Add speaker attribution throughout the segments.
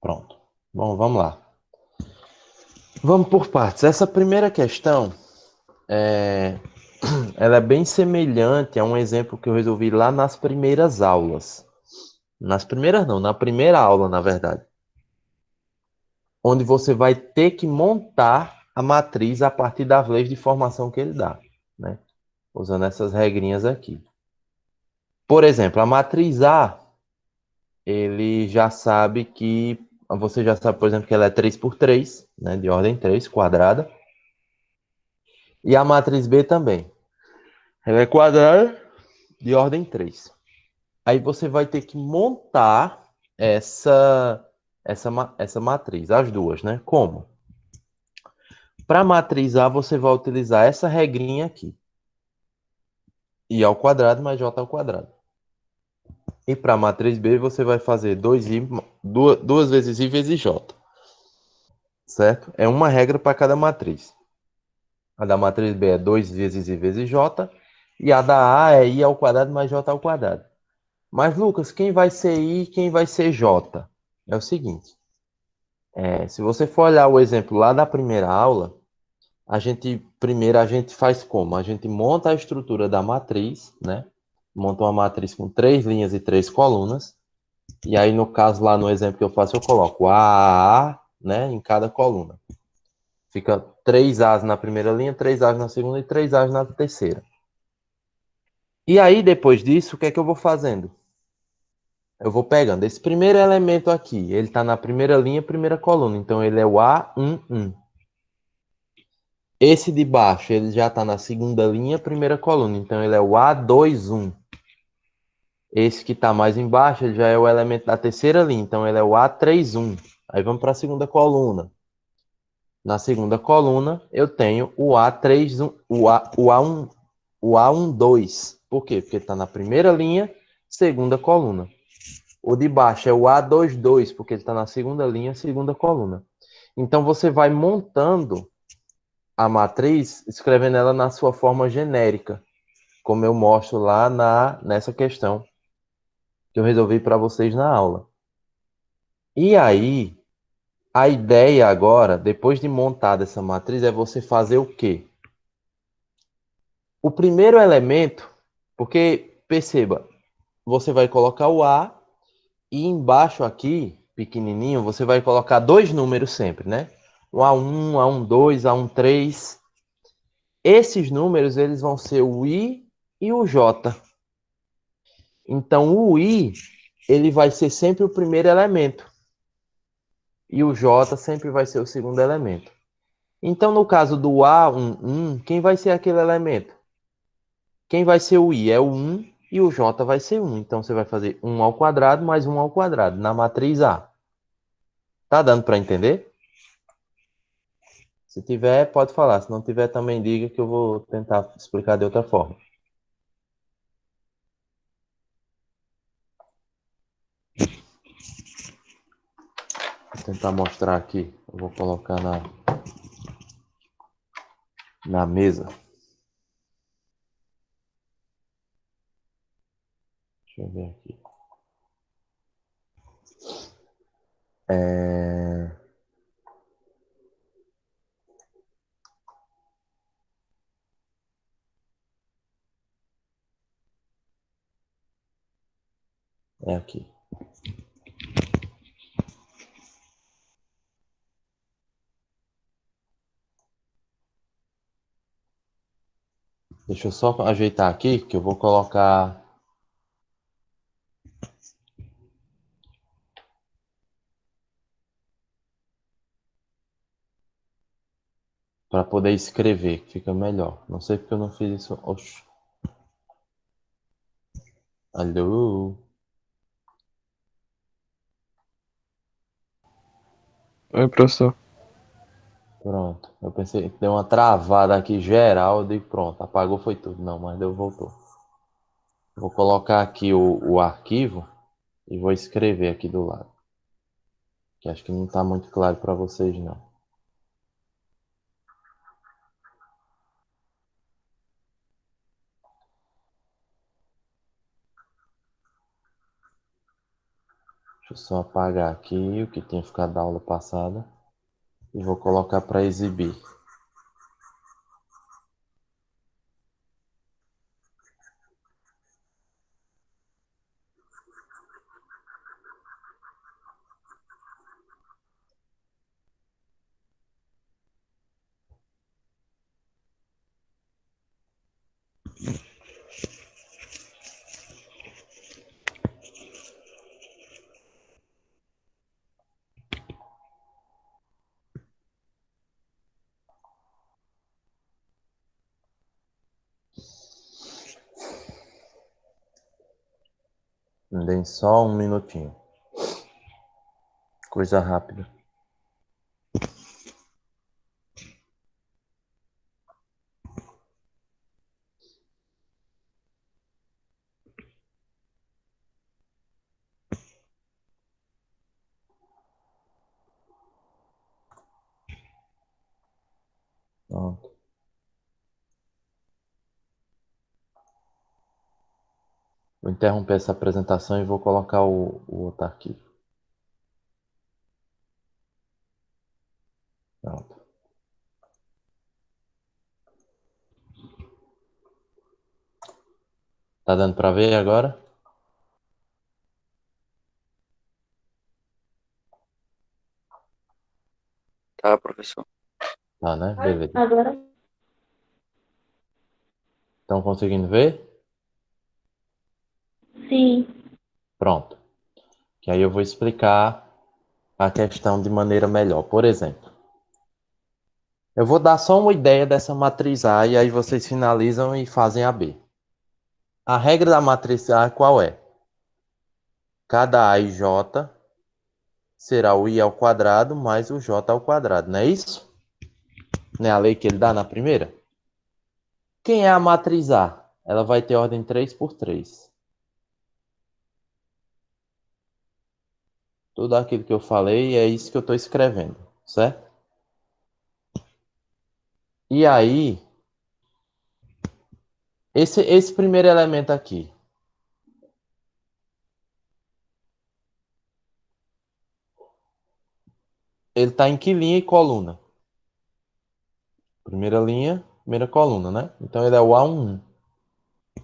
Speaker 1: Pronto. Bom, vamos lá. Vamos por partes. Essa primeira questão, é, ela é bem semelhante a um exemplo que eu resolvi lá nas primeiras aulas. Nas primeiras não, na primeira aula, na verdade. Onde você vai ter que montar a matriz a partir das leis de formação que ele dá, né? Usando essas regrinhas aqui. Por exemplo, a matriz A, ele já sabe que, você já sabe, por exemplo, que ela é 3 por 3, né, de ordem 3, quadrada. E a matriz B também. Ela é quadrada de ordem 3. Aí você vai ter que montar essa matriz, as duas, né? Como? Para a matriz A, você vai utilizar essa regrinha aqui. I ao quadrado mais J ao quadrado. E para a matriz B, você vai fazer 2I, duas vezes I vezes J. Certo? É uma regra para cada matriz. A da matriz B é 2 vezes I vezes J. E a da A é I ao quadrado mais J ao quadrado. Mas, Lucas, quem vai ser I e quem vai ser J? É o seguinte. Se você for olhar o exemplo lá da primeira aula, primeiro a gente faz como? A gente monta a estrutura da matriz, né? Monta uma matriz com 3 linhas e 3 colunas. E aí, no caso, lá no exemplo que eu faço, eu coloco A, né, em cada coluna. Fica 3 As na primeira linha, 3 As na segunda e 3 As na terceira. E aí, depois disso, o que é que eu vou fazendo? Eu vou pegando esse primeiro elemento aqui. Ele está na primeira linha, primeira coluna. Então, ele é o A11. Esse de baixo, ele já está na segunda linha, primeira coluna. Então, ele é o A21. Esse que está mais embaixo, ele já é o elemento da terceira linha. Então, ele é o A31. Aí, vamos para a segunda coluna. Na segunda coluna, eu tenho o A31, o A1, o A12. Por quê? Porque ele está na primeira linha, segunda coluna. O de baixo é o A22, porque ele está na segunda linha, segunda coluna. Então, você vai montando a matriz, escrevendo ela na sua forma genérica, como eu mostro lá nessa questão que eu resolvi para vocês na aula. E aí, a ideia agora, depois de montada essa matriz, é você fazer o quê? O primeiro elemento, porque perceba, você vai colocar o A e embaixo aqui, pequenininho, você vai colocar dois números sempre, né? O A1, A12, A13. Esses números, eles vão ser o I e o J. Então, o I, ele vai ser sempre o primeiro elemento. E o J sempre vai ser o segundo elemento. Então, no caso do A11, quem vai ser aquele elemento? Quem vai ser o I é o 1 e o J vai ser 1. Então, você vai fazer 1 ao quadrado mais 1 ao quadrado na matriz A. Tá dando para entender? Se tiver, pode falar. Se não tiver, também diga que eu vou tentar explicar de outra forma. Vou tentar mostrar aqui. Eu vou colocar na mesa. Deixa eu ver aqui. É... é aqui. Deixa eu só ajeitar aqui, que eu vou colocar... para poder escrever, que fica melhor. Não sei porque eu não fiz isso. Oxi. Alô?
Speaker 2: Oi, professor.
Speaker 1: Pronto. Eu pensei que deu uma travada aqui geral. Eu digo, pronto, apagou foi tudo. Não, mas deu, voltou. Vou colocar aqui o arquivo e vou escrever aqui do lado. Que acho que não está muito claro para vocês, não. Deixa eu só apagar aqui o que tinha ficado da aula passada. E vou colocar para exibir. Me deem só um minutinho. Coisa rápida. Pronto. Vou interromper essa apresentação e vou colocar o outro arquivo. Pronto. Tá dando para ver agora?
Speaker 2: Tá, professor.
Speaker 1: Tá, né? Beleza.
Speaker 3: Agora
Speaker 1: Estão conseguindo ver?
Speaker 3: sim.
Speaker 1: Pronto. Que aí eu vou explicar a questão de maneira melhor. Por exemplo, eu vou dar só uma ideia dessa matriz A e aí vocês finalizam e fazem a B. A regra da matriz A qual é? Cada A e J será o I ao quadrado mais o J ao quadrado, não é isso? Não é a lei que ele dá na primeira? Quem é a matriz A? Ela vai ter ordem 3 por 3. Tudo aquilo que eu falei é isso que eu estou escrevendo, certo? E aí, esse primeiro elemento aqui, ele está em que linha e coluna? Primeira linha, primeira coluna, né? Então ele é o A11.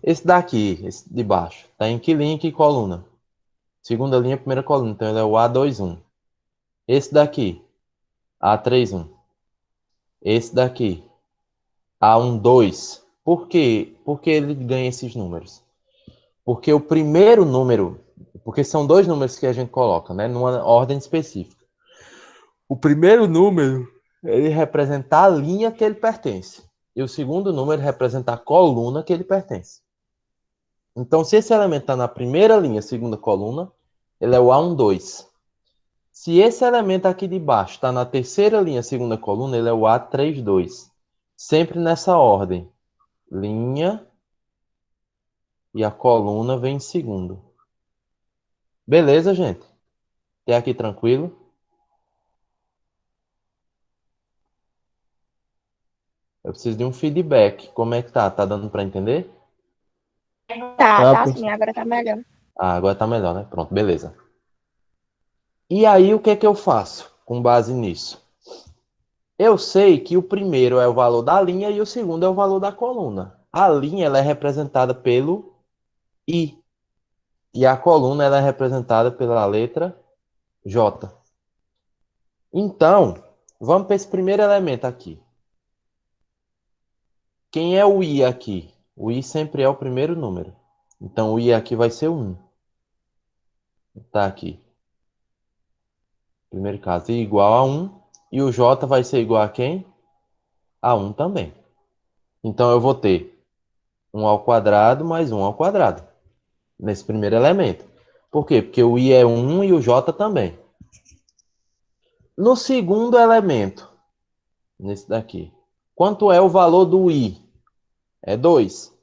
Speaker 1: Esse daqui, esse de baixo, está em que linha e que coluna? Segunda linha, primeira coluna. Então ele é o A21. Esse daqui, A31. Esse daqui, A12. Por quê? Por que ele ganha esses números? Porque o primeiro número, porque são dois números que a gente coloca, né? Numa ordem específica. O primeiro número, ele representa a linha que ele pertence. E o segundo número representa a coluna que ele pertence. Então, se esse elemento está na primeira linha, segunda coluna, ele é o A12. Se esse elemento aqui de baixo está na terceira linha, segunda coluna, ele é o A32. Sempre nessa ordem. Linha e a coluna vem em segundo. Beleza, gente? Até aqui tranquilo? Eu preciso de um feedback. Como é que tá? Tá dando para entender?
Speaker 3: Tá,
Speaker 2: Tá,
Speaker 3: tá sim,
Speaker 2: professor.
Speaker 3: agora tá melhor.
Speaker 1: Ah, agora tá melhor, né? Pronto, beleza. E aí, o que é que eu faço com base nisso? Eu sei que o primeiro é o valor da linha e o segundo é o valor da coluna. A linha ela é representada pelo I e a coluna ela é representada pela letra J. Então, vamos para esse primeiro elemento aqui. Quem é o I aqui? O I sempre é o primeiro número. Então, o I aqui vai ser 1. Tá aqui. Primeiro caso, I igual a 1. E o J vai ser igual a quem? A 1 também. Então, eu vou ter 1 ao quadrado mais 1 ao quadrado. Nesse primeiro elemento. Por quê? Porque o I é 1 e o J também. No segundo elemento, nesse daqui, quanto é o valor do I? É 2.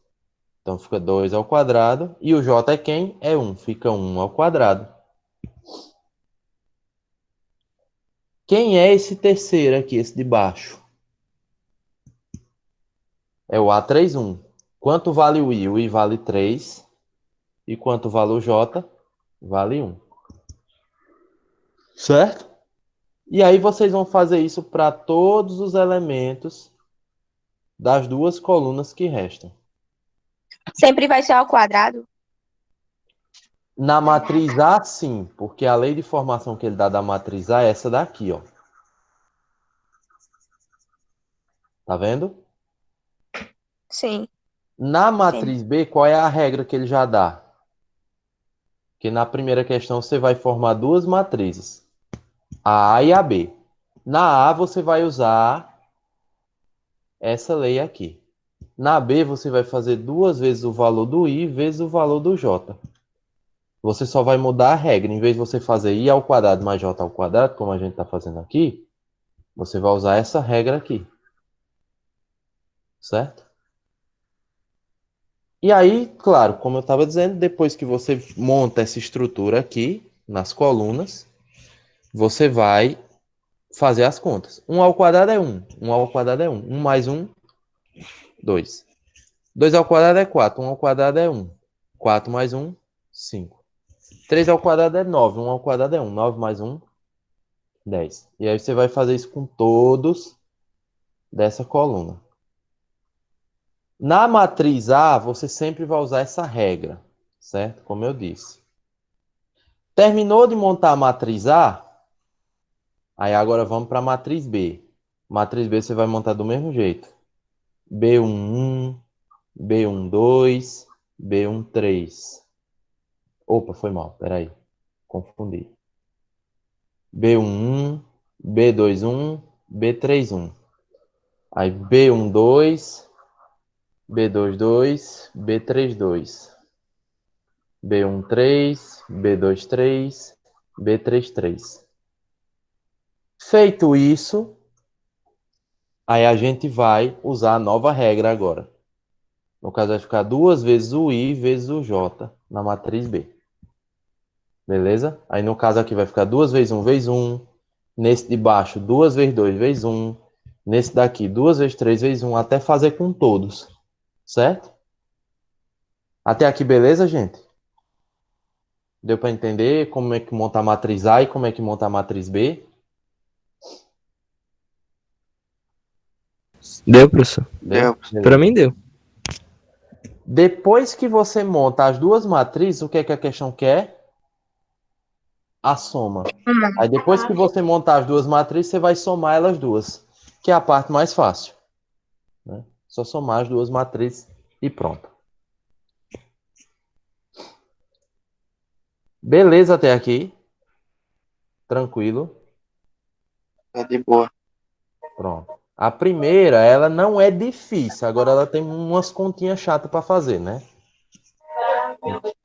Speaker 1: Então fica 2 ao quadrado. E o J é quem? É 1. Fica 1 ao quadrado. Quem é esse terceiro aqui, esse de baixo? É o A31. Quanto vale o I? O I vale 3. E quanto vale o J? Vale 1. Certo? E aí vocês vão fazer isso para todos os elementos das duas colunas que restam.
Speaker 3: Sempre vai ser ao quadrado?
Speaker 1: Na matriz A, sim, porque a lei de formação que ele dá da matriz A é essa daqui, ó. Tá vendo?
Speaker 3: Sim.
Speaker 1: Na matriz B, qual é a regra que ele já dá? Que na primeira questão você vai formar duas matrizes, a A e a B. Na A você vai usar essa lei aqui. Na B você vai fazer duas vezes o valor do I vezes o valor do J. Você só vai mudar a regra. Em vez de você fazer I ao quadrado mais J ao quadrado, como a gente está fazendo aqui, você vai usar essa regra aqui. Certo? E aí, claro, como eu estava dizendo, depois que você monta essa estrutura aqui, nas colunas, você vai fazer as contas. 1 ao quadrado é 1. 1 ao quadrado é 1. 1 mais 1, 2. 2 ao quadrado é 4. 1 ao quadrado é 1. 4 mais 1, 5. 3 ao quadrado é 9. 1 ao quadrado é 1. 9 mais 1, 10. E aí você vai fazer isso com todos dessa coluna. Na matriz A, você sempre vai usar essa regra, certo? Como eu disse. Terminou de montar a matriz A, aí agora vamos para a matriz B. Matriz B você vai montar do mesmo jeito. B11, B12, B13. Opa, foi mal, peraí. Confundi. B11, B21, B31. Aí B12, B22, B32. B13, B23, B33. Feito isso, aí a gente vai usar a nova regra agora. No caso, vai ficar duas vezes o I vezes o J na matriz B. Beleza? Aí no caso aqui vai ficar duas vezes 1 vezes 1. Nesse de baixo, duas vezes 2 vezes 1. Nesse daqui, duas vezes 3 vezes 1, até fazer com todos. Certo? Até aqui, beleza, gente? Deu para entender como é que monta a matriz A e como é que monta a matriz B?
Speaker 4: Deu, professor?
Speaker 2: Deu.
Speaker 4: Pra mim deu.
Speaker 1: Depois que você monta as duas matrizes, o que é que a questão quer? A soma. Aí depois que você montar as duas matrizes, você vai somar elas duas, que é a parte mais fácil. Né? Só somar as duas matrizes e pronto. Beleza até aqui? Tranquilo?
Speaker 2: Tá de boa.
Speaker 1: Pronto. A primeira, ela não é difícil, agora ela tem umas continhas chatas para fazer, né?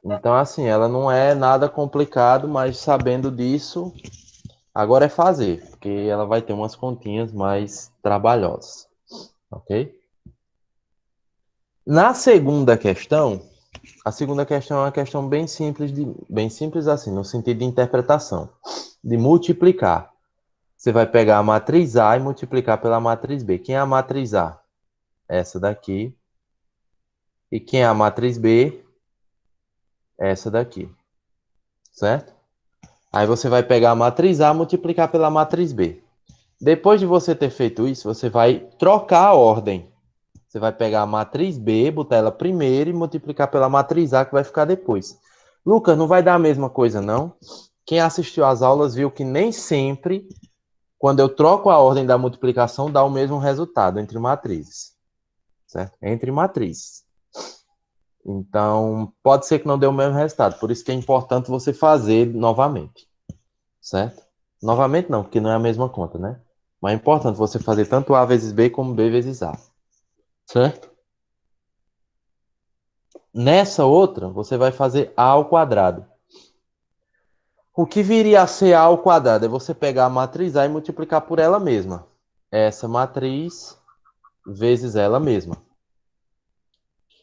Speaker 1: Então, assim, ela não é nada complicado, mas sabendo disso, agora é fazer, porque ela vai ter umas continhas mais trabalhosas, ok? Na segunda questão, a segunda questão é uma questão bem simples assim, no sentido de interpretação, de multiplicar. Você vai pegar a matriz A e multiplicar pela matriz B. Quem é a matriz A? Essa daqui. E quem é a matriz B? Essa daqui. Certo? Aí você vai pegar a matriz A e multiplicar pela matriz B. Depois de você ter feito isso, você vai trocar a ordem. Você vai pegar a matriz B, botar ela primeiro e multiplicar pela matriz A, que vai ficar depois. Lucas, não vai dar a mesma coisa, não? Quem assistiu às aulas viu que nem sempre, quando eu troco a ordem da multiplicação, dá o mesmo resultado entre matrizes. Certo? Entre matrizes. Então, pode ser que não dê o mesmo resultado. Por isso que é importante você fazer novamente. Certo? Novamente não, porque não é a mesma conta, né? Mas é importante você fazer tanto A vezes B como B vezes A. Certo? Nessa outra, você vai fazer A ao quadrado. O que viria a ser A ao quadrado é você pegar a matriz A e multiplicar por ela mesma. Essa matriz vezes ela mesma.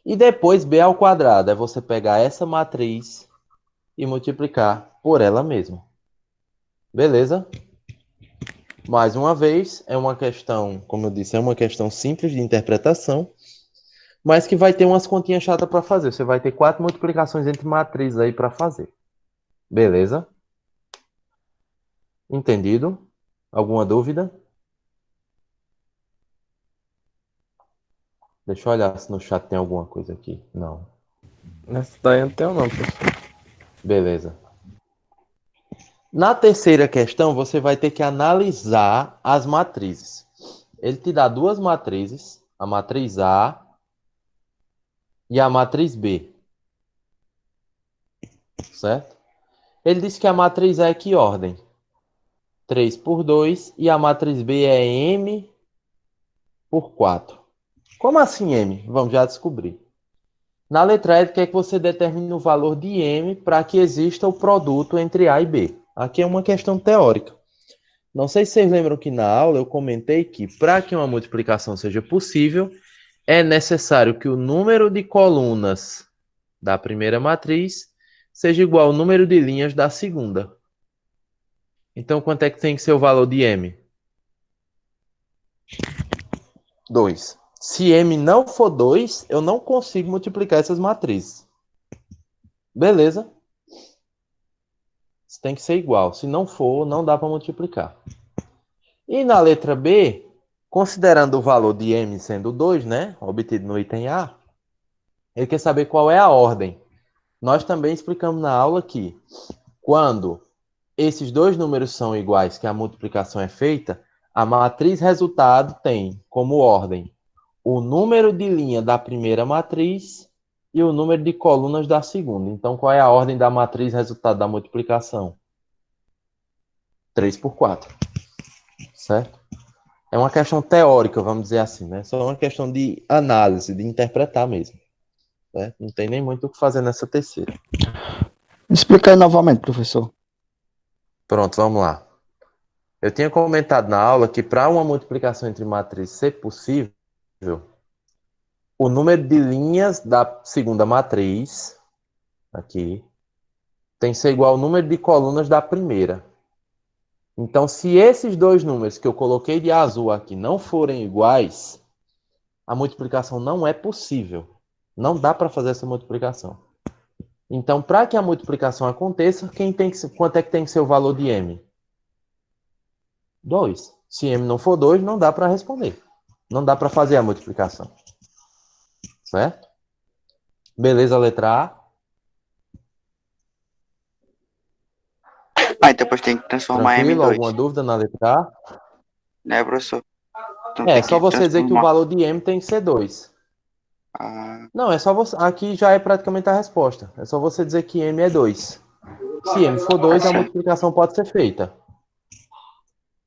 Speaker 1: E depois B ao quadrado é você pegar essa matriz e multiplicar por ela mesma. Beleza? Mais uma vez, é uma questão, como eu disse, é uma questão simples de interpretação, mas que vai ter umas continhas chatas para fazer. Você vai ter 4 multiplicações entre matrizes aí para fazer. Beleza? Entendido? Alguma dúvida? Deixa eu olhar se no chat tem alguma coisa aqui. Não.
Speaker 4: Nessa daí eu não tenho não, professor.
Speaker 1: Beleza. Na terceira questão, você vai ter que analisar as matrizes. Ele te dá duas matrizes, a matriz A e a matriz B. Certo? Ele disse que a matriz A é que ordem? 3 por 2 e a matriz B é M por 4. Como assim M? Vamos já descobrir. Na letra E, quer que você determine o valor de M para que exista o produto entre A e B. Aqui é uma questão teórica. Não sei se vocês lembram que na aula eu comentei que para que uma multiplicação seja possível, é necessário que o número de colunas da primeira matriz seja igual ao número de linhas da segunda. Então, quanto é que tem que ser o valor de M? 2. Se M não for 2, eu não consigo multiplicar essas matrizes. Beleza? Tem que ser igual. Se não for, não dá para multiplicar. E na letra B, considerando o valor de M sendo 2, né, obtido no item A, ele quer saber qual é a ordem. Nós também explicamos na aula que quando esses dois números são iguais, que a multiplicação é feita, a matriz resultado tem como ordem o número de linha da primeira matriz e o número de colunas da segunda. Então, qual é a ordem da matriz resultado da multiplicação? 3 por 4. Certo? É uma questão teórica, vamos dizer assim, né? Só uma questão de análise, de interpretar mesmo. Certo? Não tem nem muito o que fazer nessa terceira.
Speaker 2: Explica aí novamente, professor.
Speaker 1: Pronto, vamos lá. Eu tinha comentado na aula que para uma multiplicação entre matrizes ser possível, o número de linhas da segunda matriz, aqui, tem que ser igual ao número de colunas da primeira. Então, se esses dois números que eu coloquei de azul aqui não forem iguais, a multiplicação não é possível. Não dá para fazer essa multiplicação. Então, para que a multiplicação aconteça, quanto é que tem que ser o valor de M? 2. Se M não for 2, não dá para responder. Não dá para fazer a multiplicação. Certo? Beleza, letra A?
Speaker 2: Aí depois tem que transformar M em
Speaker 1: Tranquilo?
Speaker 2: 2,
Speaker 1: Alguma dúvida na letra A?
Speaker 2: né, professor? Então
Speaker 1: É
Speaker 2: tem
Speaker 1: só
Speaker 2: que
Speaker 1: você dizer que o
Speaker 2: transformar.
Speaker 1: valor de M tem que ser 2.
Speaker 2: Ah,
Speaker 1: Não, é só você. Aqui já é praticamente a resposta. É só você dizer que M é 2. Se M for
Speaker 2: tá
Speaker 1: 2, a
Speaker 2: certo,
Speaker 1: multiplicação pode ser feita.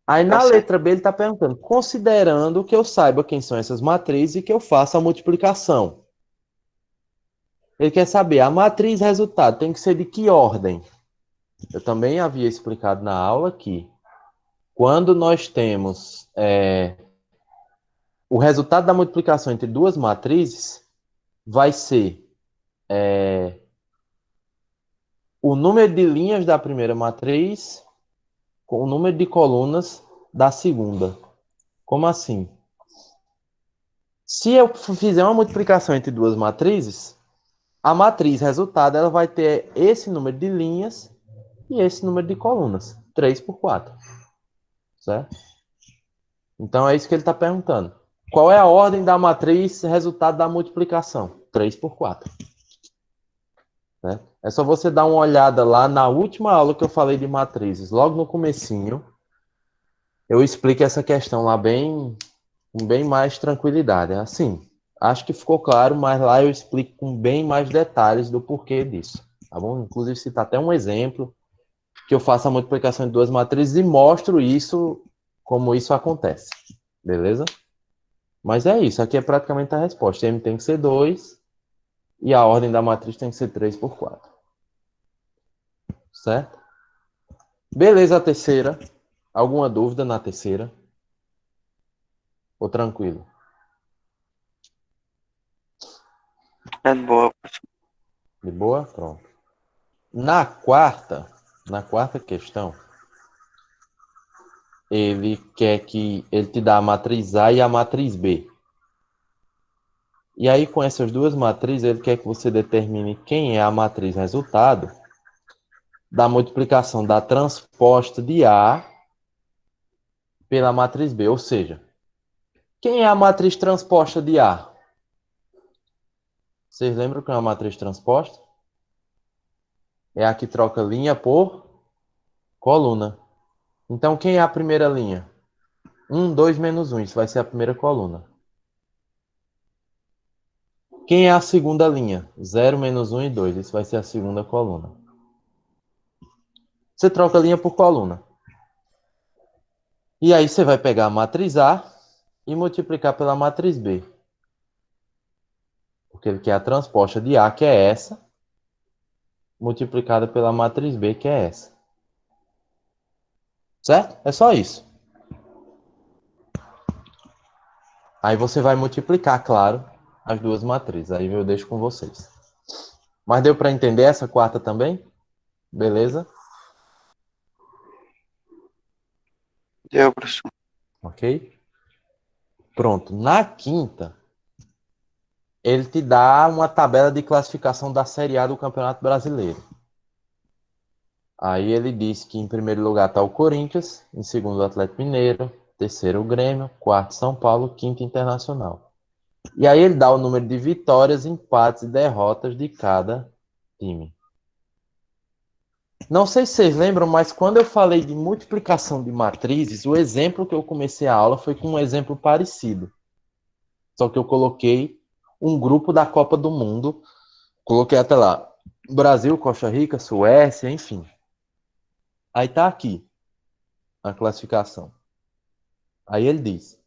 Speaker 1: Aí
Speaker 2: tá
Speaker 1: na
Speaker 2: certo.
Speaker 1: letra B ele está perguntando, considerando que eu saiba quem são essas matrizes e que eu faça a multiplicação. Ele quer saber, a matriz resultado tem que ser de que ordem? Eu também havia explicado na aula que quando nós temos o resultado da multiplicação entre duas matrizes, vai ser o número de linhas da primeira matriz com o número de colunas da segunda. Como assim? Se eu fizer uma multiplicação entre duas matrizes, a matriz resultado ela vai ter esse número de linhas e esse número de colunas. 3 por 4. Certo? Então é isso que ele está perguntando. Qual é a ordem da matriz resultado da multiplicação? 3 por 4. Certo? É só você dar uma olhada lá na última aula que eu falei de matrizes. Logo no comecinho, eu explico essa questão lá com bem mais tranquilidade. Assim, acho que ficou claro, mas lá eu explico com bem mais detalhes do porquê disso. Tá bom? Inclusive, citar até um exemplo que eu faço a multiplicação de duas matrizes e mostro isso, como isso acontece. Beleza? Mas é isso, aqui é praticamente a resposta. M tem que ser 2 e a ordem da matriz tem que ser 3 por 4. Certo? Beleza, a terceira. Alguma dúvida na terceira? Ou tranquilo?
Speaker 2: É boa, professor.
Speaker 1: De boa? Pronto. Na quarta questão, ele quer que ele te dá a matriz A e a matriz B. E aí, com essas duas matrizes, ele quer que você determine quem é a matriz resultado da multiplicação da transposta de A pela matriz B. Ou seja, quem é a matriz transposta de A? Vocês lembram que é uma matriz transposta? É a que troca linha por coluna. Então, quem é a primeira linha? 1, 2, menos 1. Isso vai ser a primeira coluna. Quem é a segunda linha? 0, menos 1 e 2. Isso vai ser a segunda coluna. Você troca linha por coluna. E aí você vai pegar a matriz A e multiplicar pela matriz B. Porque ele quer a transposta de A, que é essa, multiplicada pela matriz B, que é essa. Certo? É só isso. Aí você vai multiplicar, claro, as duas matrizes. Aí eu deixo com vocês. Mas deu para entender essa quarta também? Beleza?
Speaker 2: Deu, professor.
Speaker 1: Ok? Pronto. Na quinta, ele te dá uma tabela de classificação da Série A do Campeonato Brasileiro. Aí ele diz que em primeiro lugar está o Corinthians, em segundo o Atlético Mineiro, terceiro o Grêmio, quarto São Paulo, quinto Internacional. E aí ele dá o número de vitórias, empates e derrotas de cada time. Não sei se vocês lembram, mas quando eu falei de multiplicação de matrizes, o exemplo que eu comecei a aula foi com um exemplo parecido. Só que eu coloquei um grupo da Copa do Mundo, coloquei até lá, Brasil, Costa Rica, Suécia, enfim. Aí tá aqui a classificação. Aí ele diz: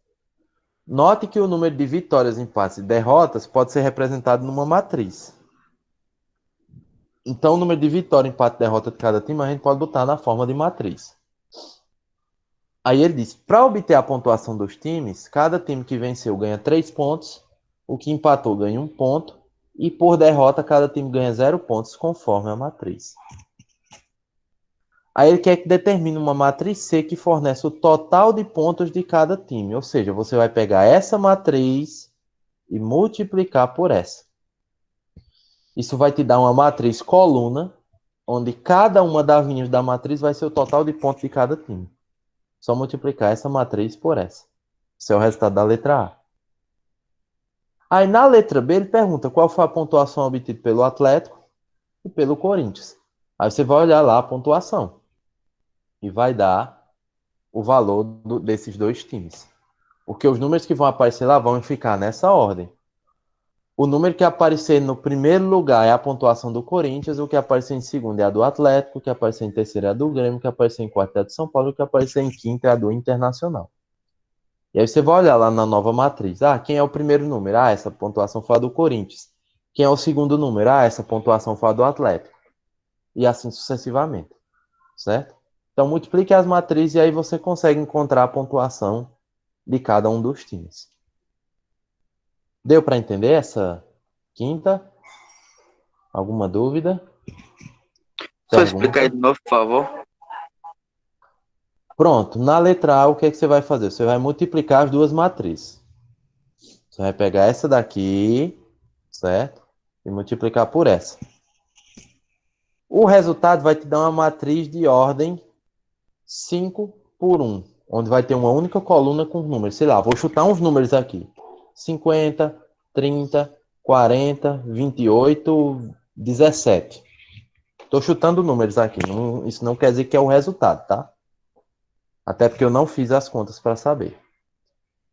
Speaker 1: note que o número de vitórias, empates e derrotas pode ser representado numa matriz. Então, o número de vitória, empate e derrota de cada time a gente pode botar na forma de matriz. Aí ele diz: para obter a pontuação dos times, cada time que venceu ganha 3 pontos, o que empatou ganha 1 ponto, e por derrota, cada time ganha 0 pontos, conforme a matriz. Aí ele quer que determine uma matriz C que fornece o total de pontos de cada time. Ou seja, você vai pegar essa matriz e multiplicar por essa. Isso vai te dar uma matriz coluna, onde cada uma das linhas da matriz vai ser o total de pontos de cada time. Só multiplicar essa matriz por essa. Esse é o resultado da letra A. Aí na letra B ele pergunta qual foi a pontuação obtida pelo Atlético e pelo Corinthians. Aí você vai olhar lá a pontuação e vai dar o valor desses dois times. Porque os números que vão aparecer lá vão ficar nessa ordem. O número que aparecer no primeiro lugar é a pontuação do Corinthians, o que aparecer em segundo é a do Atlético, o que aparecer em terceiro é a do Grêmio, o que aparecer em quarto é a do São Paulo, o que aparecer em quinto é a do Internacional. E aí você vai olhar lá na nova matriz. Ah, quem é o primeiro número? Ah, essa pontuação foi a do Corinthians. Quem é o segundo número? Ah, essa pontuação foi a do Atlético. E assim sucessivamente. Certo? Então multiplique as matrizes e aí você consegue encontrar a pontuação de cada um dos times. Deu para entender essa quinta? Alguma dúvida?
Speaker 2: Só explicar aí
Speaker 1: Pergunta?
Speaker 2: de novo, por favor.
Speaker 1: Pronto. Na letra A, o que é que você vai fazer? Você vai multiplicar as duas matrizes. Você vai pegar essa daqui, certo? E multiplicar por essa. O resultado vai te dar uma matriz de ordem 5 por 1, onde vai ter uma única coluna com números. Sei lá, vou chutar uns números aqui. 50, 30, 40, 28, 17. Estou chutando números aqui. Isso não quer dizer que é o resultado, tá? Até porque eu não fiz as contas para saber.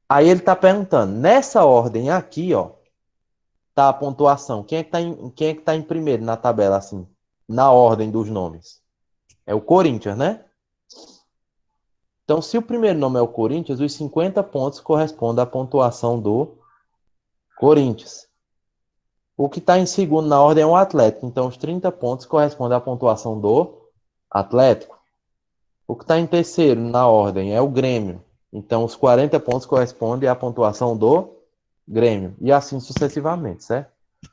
Speaker 1: Aí ele está perguntando, nessa ordem aqui, ó, tá a pontuação. Quem é que tá em primeiro na tabela, assim? Na ordem dos nomes. É o Corinthians, né? Então, se o primeiro nome é o Corinthians, os 50 pontos correspondem à pontuação do Corinthians. O que está em segundo na ordem é o Atlético. Então, os 30 pontos correspondem à pontuação do Atlético. O que está em terceiro na ordem é o Grêmio. Então, os 40 pontos correspondem à pontuação do Grêmio. E assim sucessivamente, certo?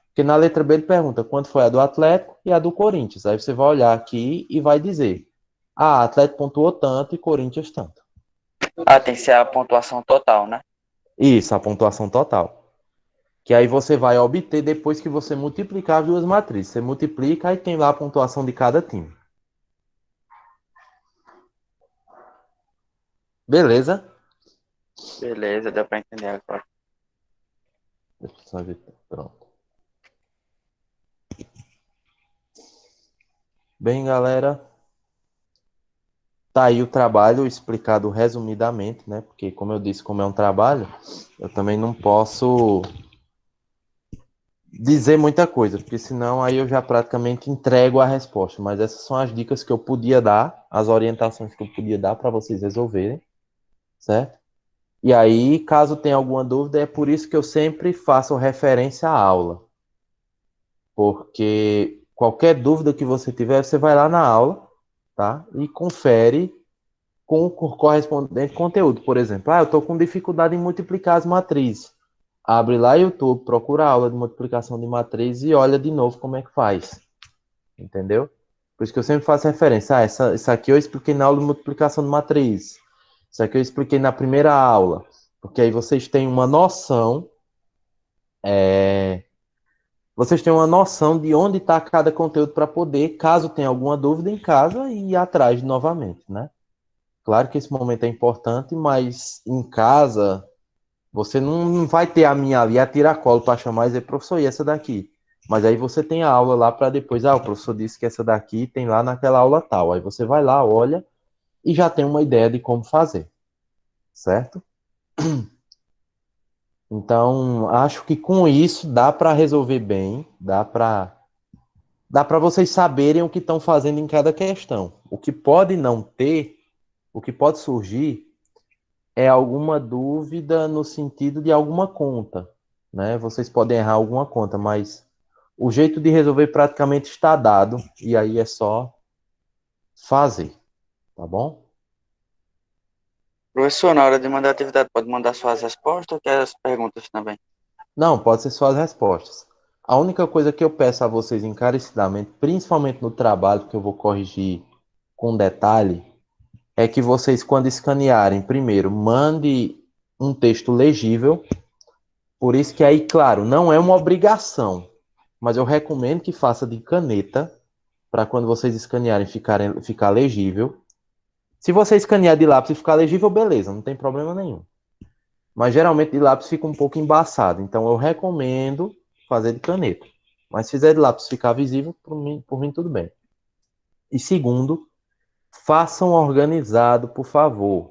Speaker 1: Porque na letra B ele pergunta quanto foi a do Atlético e a do Corinthians. Aí você vai olhar aqui e vai dizer: ah, Atlético pontuou tanto e Corinthians tanto.
Speaker 2: Ah, tem que ser a pontuação total, né?
Speaker 1: Isso, a pontuação total. Que aí você vai obter depois que você multiplicar as duas matrizes. Você multiplica e tem lá a pontuação de cada time. Beleza?
Speaker 2: Beleza, deu pra entender agora.
Speaker 1: Deixa eu só ver. Pronto. Bem, galera, tá aí o trabalho explicado resumidamente, né? Porque, como eu disse, como é um trabalho, eu também não posso dizer muita coisa, porque senão aí eu já praticamente entrego a resposta. Mas essas são as dicas que eu podia dar, as orientações que eu podia dar para vocês resolverem, certo? E aí, caso tenha alguma dúvida, é por isso que eu sempre faço referência à aula. Porque qualquer dúvida que você tiver, você vai lá na aula, tá? E confere com o correspondente conteúdo. Por exemplo, eu estou com dificuldade em multiplicar as matrizes. Abre lá YouTube, procura a aula de multiplicação de matriz e olha de novo como é que faz. Entendeu? Por isso que eu sempre faço referência. Isso aqui eu expliquei na aula de multiplicação de matriz. Isso aqui eu expliquei na primeira aula. Porque aí vocês têm uma noção. Vocês têm uma noção de onde está cada conteúdo para poder, caso tenha alguma dúvida em casa, ir atrás novamente, né? Claro que esse momento é importante, mas em casa você não vai ter a minha ali, a tiracolo para chamar e dizer, professor, e essa daqui? Mas aí você tem a aula lá para depois, o professor disse que essa daqui tem lá naquela aula tal. Aí você vai lá, olha e já tem uma ideia de como fazer, certo? Então, acho que com isso dá para resolver bem, dá para vocês saberem o que estão fazendo em cada questão. O que pode não ter, o que pode surgir é alguma dúvida no sentido de alguma conta, né? Vocês podem errar alguma conta, mas o jeito de resolver praticamente está dado e aí é só fazer, tá bom?
Speaker 2: Professor, na hora de mandar atividade, pode mandar só as respostas ou quer as perguntas também?
Speaker 1: Não, pode ser só as respostas. A única coisa que eu peço a vocês encarecidamente, principalmente no trabalho, que eu vou corrigir com detalhe, é que vocês, quando escanearem, primeiro, mande um texto legível. Por isso que aí, claro, não é uma obrigação, mas eu recomendo que faça de caneta, para quando vocês escanearem ficar legível. Se você escanear de lápis e ficar legível, beleza, não tem problema nenhum. Mas geralmente de lápis fica um pouco embaçado, então eu recomendo fazer de caneta. Mas se fizer de lápis ficar visível, por mim tudo bem. E segundo, façam organizado, por favor.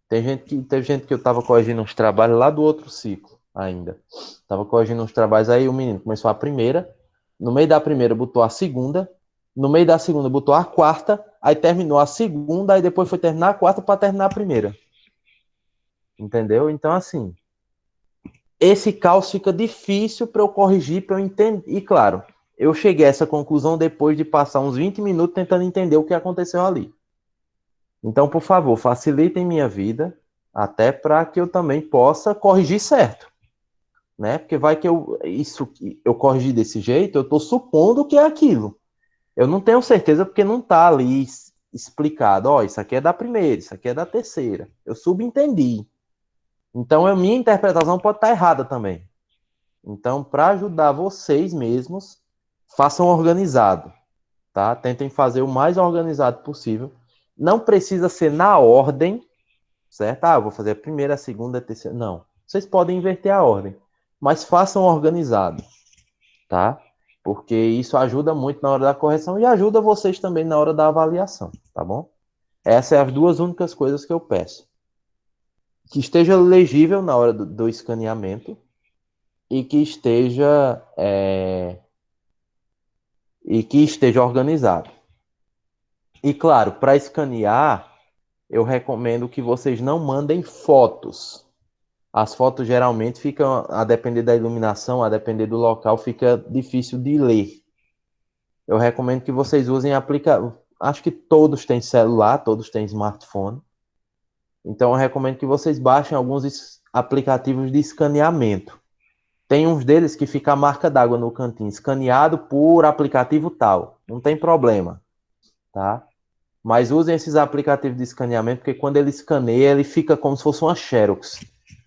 Speaker 1: Teve gente que eu estava corrigindo uns trabalhos lá do outro ciclo ainda. Estava corrigindo uns trabalhos, aí o menino começou a primeira, no meio da primeira botou a segunda, no meio da segunda botou a quarta, aí terminou a segunda, aí depois foi terminar a quarta para terminar a primeira. Entendeu? Então, assim, esse caos fica difícil para eu corrigir, para eu entender. E claro, eu cheguei a essa conclusão depois de passar uns 20 minutos tentando entender o que aconteceu ali. Então, por favor, facilitem minha vida, até para que eu também possa corrigir certo, né? Porque vai que isso que eu corrigi desse jeito, eu estou supondo que é aquilo. Eu não tenho certeza porque não está ali explicado. Ó, isso aqui é da primeira, isso aqui é da terceira. Eu subentendi. Então, a minha interpretação pode estar errada também. Então, para ajudar vocês mesmos, façam organizado, tá? Tentem fazer o mais organizado possível. Não precisa ser na ordem, certo? Eu vou fazer a primeira, a segunda, a terceira. Não. Vocês podem inverter a ordem, mas façam organizado, tá? Porque isso ajuda muito na hora da correção e ajuda vocês também na hora da avaliação, tá bom? Essas são as duas únicas coisas que eu peço. Que esteja legível na hora do escaneamento e que esteja organizado. E claro, para escanear, eu recomendo que vocês não mandem fotos. As fotos geralmente ficam, a depender da iluminação, a depender do local, fica difícil de ler. Eu recomendo que vocês usem aplicativo. Acho que todos têm celular, todos têm smartphone. Então eu recomendo que vocês baixem alguns aplicativos de escaneamento. Tem uns deles que fica a marca d'água no cantinho, escaneado por aplicativo tal. Não tem problema, tá? Mas usem esses aplicativos de escaneamento, porque quando ele escaneia, ele fica como se fosse uma Xerox.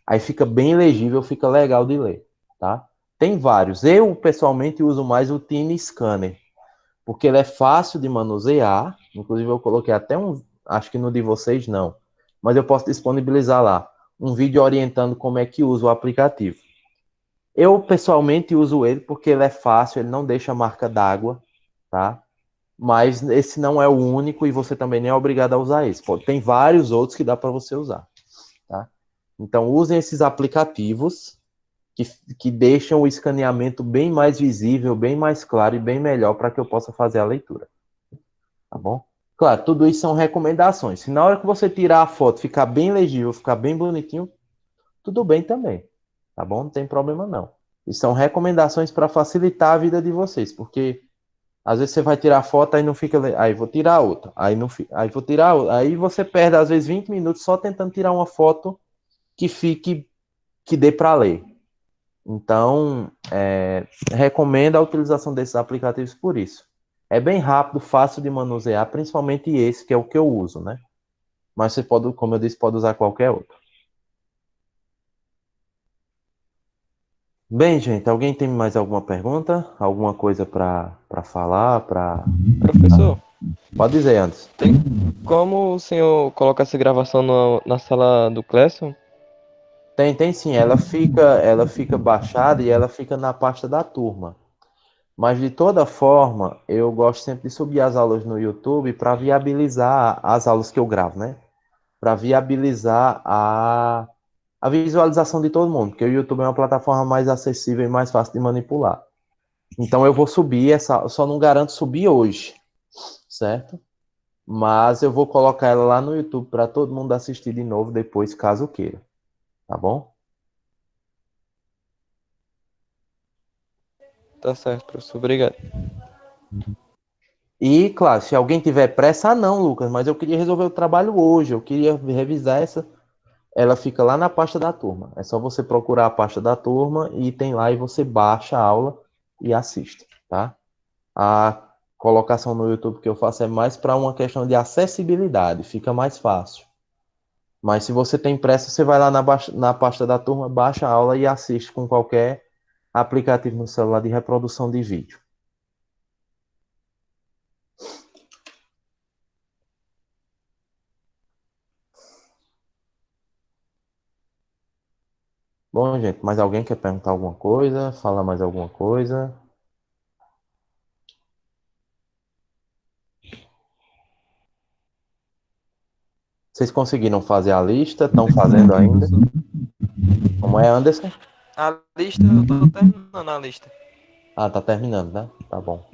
Speaker 1: Aí fica bem legível, fica legal de ler, tá? Tem vários. Eu, pessoalmente, uso mais o Tiny Scanner, porque ele é fácil de manusear. Inclusive, eu coloquei até um... Acho que no de vocês, não. mas eu posso disponibilizar lá um vídeo orientando como é que usa o aplicativo. Eu, pessoalmente, uso ele porque ele é fácil, ele não deixa marca d'água, tá? Mas esse não é o único e você também nem é obrigado a usar esse. Pô, tem vários outros que dá para você usar, tá? Então, usem esses aplicativos que, que deixam o escaneamento bem mais visível, bem mais claro e bem melhor para que eu possa fazer a leitura, tá bom? Claro, tudo isso são recomendações. Se na hora que você tirar a foto ficar bem legível, ficar bem bonitinho, tudo bem também, tá bom? Não tem problema não. E são recomendações para facilitar a vida de vocês, porque às vezes você vai tirar foto, aí não fica. Aí vou tirar outra. Aí não fica. Aí vou tirar outra. Aí você perde, às vezes, 20 minutos só tentando tirar uma foto que fique, que dê para ler. Então, recomendo a utilização desses aplicativos por isso. É bem rápido, fácil de manusear, principalmente esse, que é o que eu uso, né? Mas você pode, como eu disse, pode usar qualquer outro. Bem, gente, alguém tem mais alguma pergunta? Alguma coisa para falar?
Speaker 4: Professor,
Speaker 1: Pode dizer antes.
Speaker 4: tem como o senhor coloca essa gravação na sala do Classroom?
Speaker 1: Tem sim. Ela fica baixada e ela fica na pasta da turma. Mas de toda forma, eu gosto sempre de subir as aulas no YouTube para viabilizar as aulas que eu gravo, né? Para viabilizar a visualização de todo mundo, porque o YouTube é uma plataforma mais acessível e mais fácil de manipular. Então eu vou subir essa, eu só não garanto subir hoje, certo? Mas eu vou colocar ela lá no YouTube para todo mundo assistir de novo depois, caso queira, tá bom?
Speaker 4: Tá certo, professor. Obrigado.
Speaker 1: E, claro, se alguém tiver pressa, não, Lucas, mas eu queria resolver o trabalho hoje, eu queria revisar essa. Ela fica lá na pasta da turma. É só você procurar a pasta da turma e tem lá e você baixa a aula e assiste, tá? A colocação no YouTube que eu faço é mais para uma questão de acessibilidade, fica mais fácil. Mas se você tem pressa, você vai lá na pasta da turma, baixa a aula e assiste com qualquer aplicativo no celular de reprodução de vídeo. Bom, gente, mais alguém quer perguntar alguma coisa? Falar mais alguma coisa? Vocês conseguiram fazer a lista? Estão fazendo ainda? Como é, Anderson?
Speaker 4: A lista, eu tô terminando a lista.
Speaker 1: Ah, tá terminando, né? Tá bom.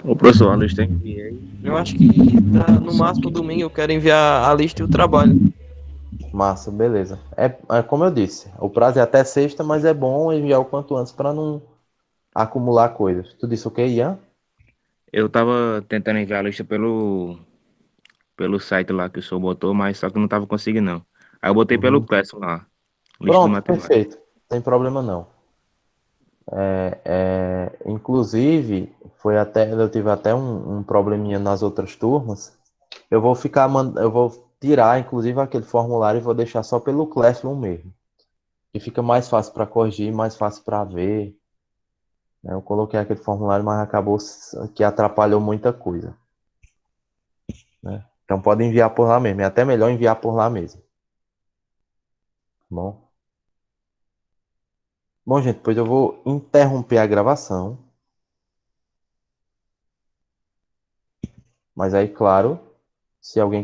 Speaker 5: Ô, professor, a lista eu enviei.
Speaker 4: Eu acho que no máximo domingo eu quero enviar a lista e o trabalho.
Speaker 1: Massa, beleza. É como eu disse, o prazo é até sexta, mas é bom enviar o quanto antes para não acumular coisas. Tu disse o quê, Ian?
Speaker 5: Eu tava tentando enviar a lista pelo site lá que o senhor botou, mas só que não tava conseguindo, não. Aí eu botei pelo
Speaker 1: Uhum.
Speaker 5: Classroom lá, lista do
Speaker 1: Pronto,
Speaker 5: matemática.
Speaker 1: perfeito. Sem problema não. Inclusive, eu tive até um probleminha nas outras turmas. Eu vou tirar, inclusive, aquele formulário e vou deixar só pelo Classroom mesmo. Que fica mais fácil para corrigir, mais fácil para ver. Né? Eu coloquei aquele formulário, mas acabou que atrapalhou muita coisa. Né? Então pode enviar por lá mesmo. É até melhor enviar por lá mesmo. Bom. Bom, gente, depois eu vou interromper a gravação. Mas aí, claro, se alguém